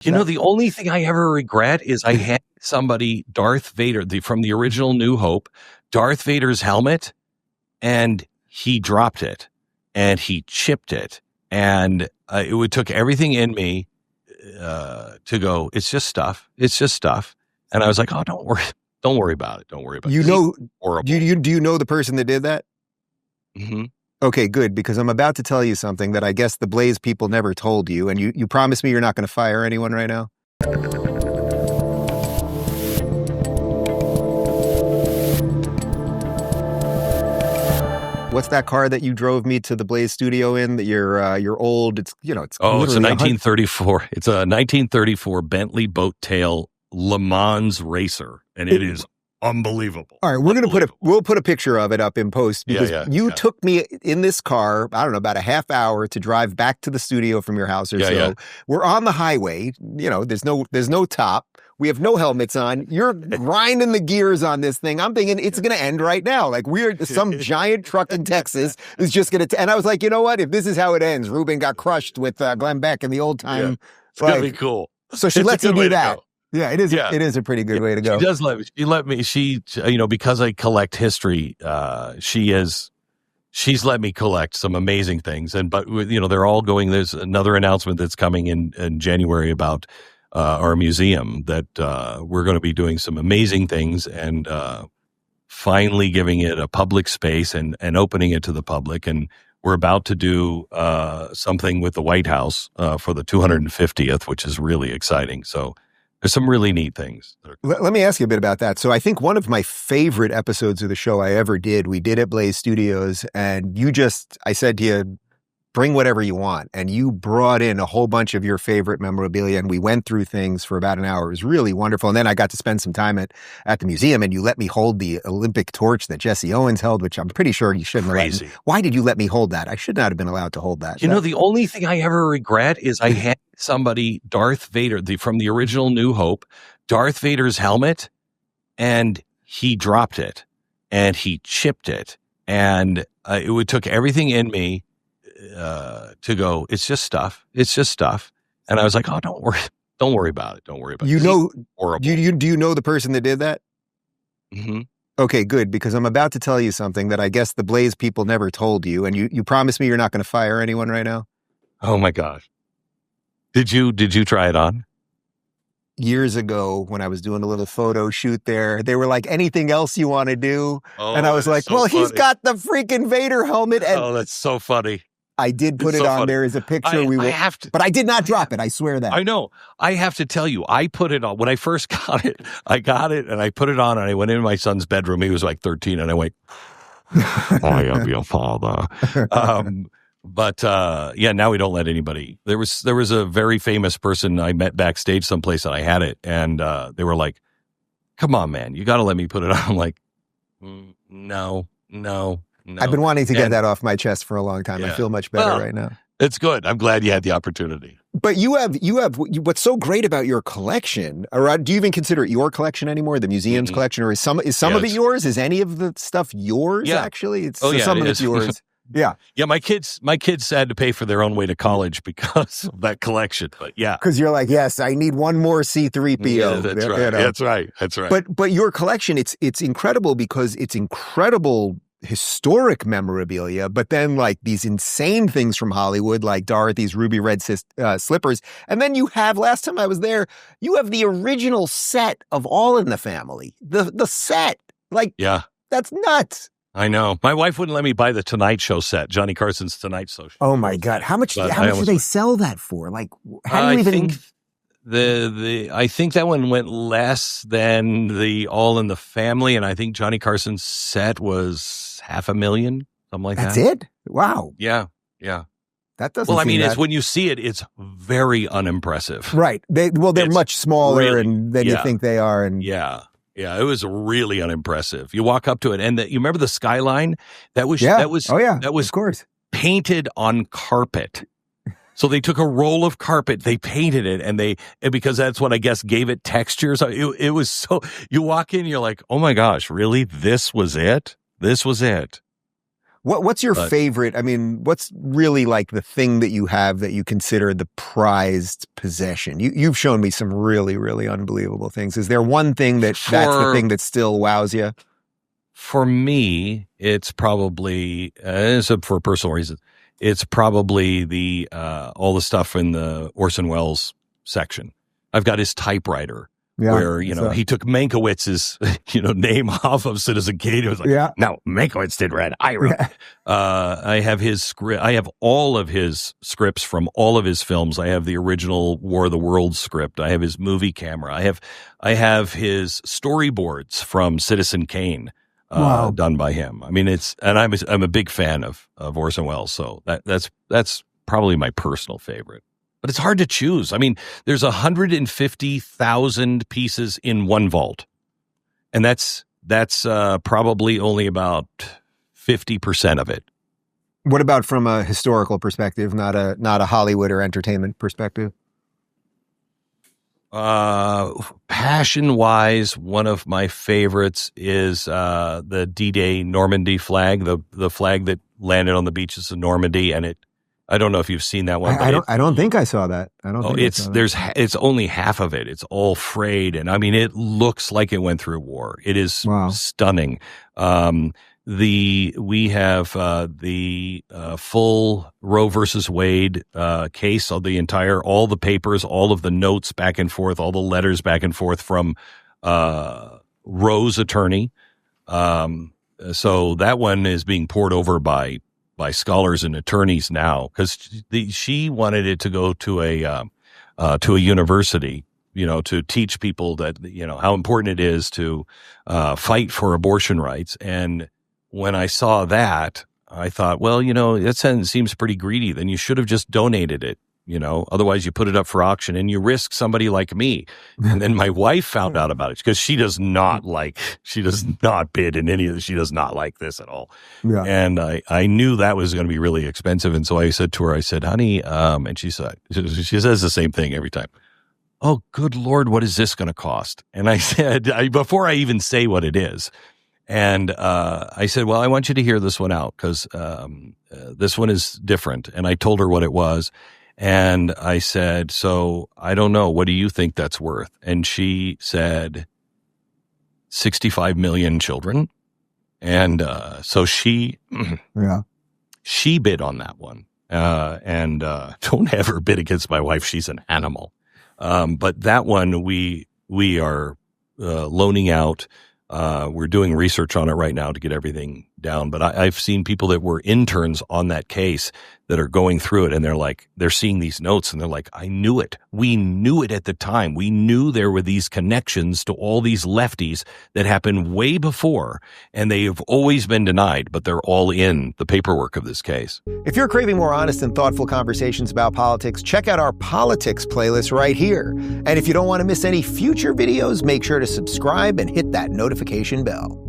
You know, the only thing I ever regret is I had somebody, Darth Vader, from the original New Hope, Darth Vader's helmet, and he dropped it, and he chipped it, and it took everything in me to go, it's just stuff. And I was like, oh, don't worry about it. Don't worry about it. You know, horrible. Do you know the person that did that? Mm-hmm. Okay, good, because I'm about to tell you something that I guess the Blaze people never told you, and you promise me you're not going to fire anyone right now? What's that car that you drove me to the Blaze studio in? That you're old. It's it's it's a 1934. It's a 1934 Bentley boat tail Le Mans racer, and it is unbelievable. All right, we'll put a picture of it up in post because you took me in this car, I don't know, about a half hour to drive back to the studio from your house or so. Yeah. We're on the highway, there's no top. We have no helmets on. You're grinding the gears on this thing. I'm thinking it's going to end right now. Like some giant truck in Texas is just going to, and I was like, you know what? If this is how it ends, Rubin got crushed with Glenn Beck in the old time. It's going to be cool. So she lets you do that. Yeah, it is. Yeah. It is a pretty good way to go. She does let me. She because I collect history. She's let me collect some amazing things, but they're all going. There's another announcement that's coming in January about our museum that we're going to be doing some amazing things and finally giving it a public space and opening it to the public. And we're about to do something with the White House for the 250th, which is really exciting. So. There's some really neat things. Let me ask you a bit about that. So I think one of my favorite episodes of the show I ever did, we did at Blaze Studios, and I said to you, bring whatever you want. And you brought in a whole bunch of your favorite memorabilia, and we went through things for about an hour. It was really wonderful. And then I got to spend some time at the museum, and you let me hold the Olympic torch that Jesse Owens held, which I'm pretty sure you shouldn't have. Why did you let me hold that? I should not have been allowed to hold that. The only thing I ever regret is I had somebody, Darth Vader, from the original New Hope, Darth Vader's helmet, and he dropped it, and he chipped it, and it took everything in me to go, it's just stuff. And I was like, oh, don't worry about it. Don't worry about it. Horrible. Do you know the person that did that? Mm-hmm. Okay, good, because I'm about to tell you something that I guess the Blaze people never told you, and you promise me you're not going to fire anyone right now? Oh my gosh. Did you try it on? Years ago, when I was doing a little photo shoot there, they were like, anything else you want to do? And I was like, so funny. He's got the freaking Vader helmet. And that's so funny. I did put it on. Funny. There is a picture. But I did not drop it. I swear that. I know. I have to tell you, I put it on. When I first got it, and I put it on, and I went in my son's bedroom. He was like 13, and I went, I am your father. But now we don't let anybody. There was a very famous person I met backstage someplace, and I had it, and they were like, come on, man, you got to let me put it on. I'm like, no. I've been wanting to get that off my chest for a long time. I feel much better right now. It's good. I'm glad you had the opportunity. But you have what's so great about your collection, or do you even consider it your collection anymore, the museum's collection, or is some of it yours? Is any of the stuff yours, actually? Some of it's yours. Yeah. Yeah, my kids had to pay for their own way to college because of that collection. But yeah. Because you're like, yes, I need one more C-3PO. Yeah, that's right. That's right. But your collection, it's incredible because it's incredible historic memorabilia, but then like these insane things from Hollywood, like Dorothy's ruby red slippers. And then you have, last time I was there, you have the original set of All in the Family. The set. Like, that's nuts. I know. My wife wouldn't let me buy the Tonight Show set, Johnny Carson's Tonight Show. Oh my God. How much do they sell that for? Like, how do you even... I think that one went less than the All in the Family, and I think Johnny Carson's set was $500,000, something like that. That's it? Wow. Yeah. That doesn't. Well, I mean, it's when you see it, it's very unimpressive. Right. They're much smaller than you think they are, and yeah, it was really unimpressive. You walk up to it, and you remember the skyline? That was of course painted on carpet. So they took a roll of carpet, they painted it, and because that's what I guess gave it texture. So it was so, you walk in, you're like, oh my gosh, really? This was it? What's your favorite? I mean, what's really like the thing that you have that you consider the prized possession? You've shown me some really, really unbelievable things. Is there one thing that's the thing that still wows you? For me, it's probably, for personal reasons, it's probably the all the stuff in the Orson Welles section. I've got his typewriter. Yeah, where, he took Mankiewicz's, name off of Citizen Kane. It was like, no, Mankiewicz did Red. I wrote. Yeah. I have his script. I have all of his scripts from all of his films. I have the original War of the Worlds script. I have his movie camera. I have his storyboards from Citizen Kane, done by him. I mean, I'm a big fan of Orson Welles. So that's probably my personal favorite. But it's hard to choose. I mean, there's 150,000 pieces in one vault, and that's probably only about 50% of it. What about from a historical perspective, not a Hollywood or entertainment perspective? Passion-wise, one of my favorites is the D-Day Normandy flag, the flag that landed on the beaches of Normandy, and I don't know if you've seen that one. I don't think I saw that. It's only half of it. It's all frayed, and I mean, it looks like it went through war. It is stunning. We have the full Roe versus Wade case of all the papers, all of the notes back and forth, all the letters back and forth from Roe's attorney. So that one is being poured over by scholars and attorneys now, because she wanted it to go to a university, to teach people that, how important it is to fight for abortion rights. And when I saw that, I thought, well, that seems pretty greedy. Then you should have just donated it. Otherwise you put it up for auction and you risk somebody like me. And then my wife found out about it because she does not bid in any of this. She does not like this at all. Yeah. And I knew that was going to be really expensive. And so I said to her, honey, and she says the same thing every time. Oh, good Lord, what is this going to cost? And I said, before I even say what it is, and I said, well, I want you to hear this one out because this one is different. And I told her what it was. And I said, so I don't know. What do you think that's worth? And she said, 65 million children. And so she bid on that one. And don't ever bid against my wife. She's an animal. But that one we are loaning out. We're doing research on it right now to get everything down. But I've seen people that were interns on that case that are going through it, and they're seeing these notes, and they're like, I knew it. We knew it at the time. We knew there were these connections to all these lefties that happened way before, and they have always been denied, but they're all in the paperwork of this case. If you're craving more honest and thoughtful conversations about politics, check out our politics playlist right here. And if you don't want to miss any future videos, make sure to subscribe and hit that notification bell.